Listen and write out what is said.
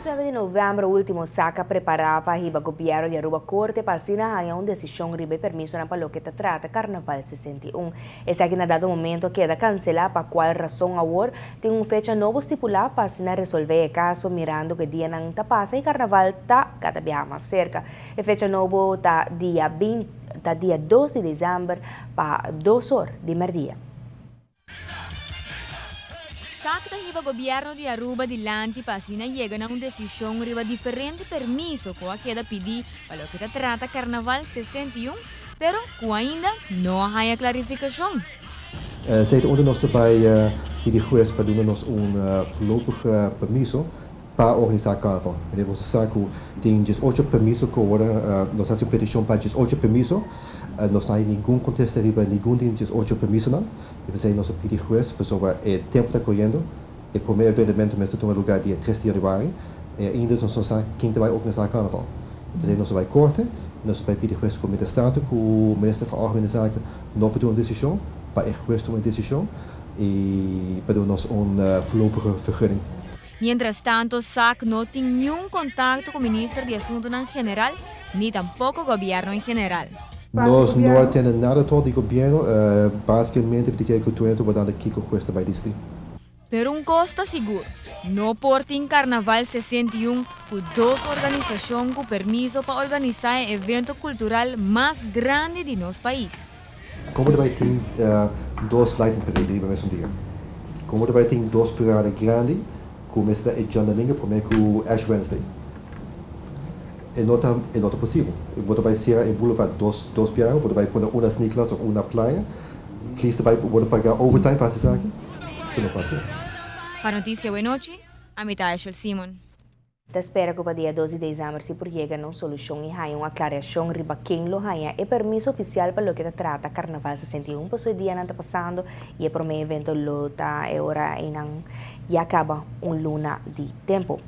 19 de novembro último, Saca preparava para o governo de Aruba Corte para assinar uma decisão ribe permisso na palo que trata Carnaval 61. Esse aqui na dado momento queda cancelar para qual razão agora tem fecha novo estipulada para assinar resolver o caso mirando que dia não tá passa e Carnaval tá cada vez mais cerca. E fecha novo tá dia 20, tá dia 12 de dezembro para 2 horas de meio-dia. Sakta hiba gobyerno de Aruba dilante pasina llega a una decisión riba diferente permiso que queda pedir para lo que trata Carnaval 61, pero que ainda no hay clarificación. Zij onder ons erbij die juez para darnos un voorlopig permiso para organizar carnaval. Meneer Bosasaku tem 18 permiso que ahora nos hace petición para 18 permiso. Nós não há nenhum contexto arriba, nenhum tem 18 permiso não. E você nos pede juez, pessoa o tempo está correndo. O primeiro evento mesmo toma lugar dia 3 de januário. E ainda nós não sabemos quem vai organizar carnaval. E você nos vai corte, nós vai pedir juez com o Estado, que o ministro da Organização não pode uma decisão, para o juez tomar uma decisão e para nós voorlopige vergunning. Mientras tanto, SAC no tiene ningún contacto con el ministro de Asuntos en general, ni tampoco el gobierno en general. Nós não temos nada todo do governo, basicamente porque o governo vai dar aqui com o by distrito. Pero un costa seguro, no portin Carnaval 61 con dos organizaciones con permiso para organizar el evento cultural más grande de nuestro país. Como daarbij tem dois leidingpareden bij mesmo dia. Como daarbij tem dois paradas grandes, começa a John Domingo, primeiro com Ash Wednesday. É não é possível. Você vai ser em Boulevard dois pianos, você vai pôr uma sneakers ou uma praia. Please, você vai pagar overtime para essa aqui. Não passa. Para Notícia Boa Noite, a mitad de Simon. Te espera que para dia 12 de dezembro se por llegar a una solución y hay una aclaración riba quien lo haya el permiso oficial para lo que trata Carnaval 61 pues hoy día no está pasando y el primer evento lo está ahora y ya acaba un luna de tiempo.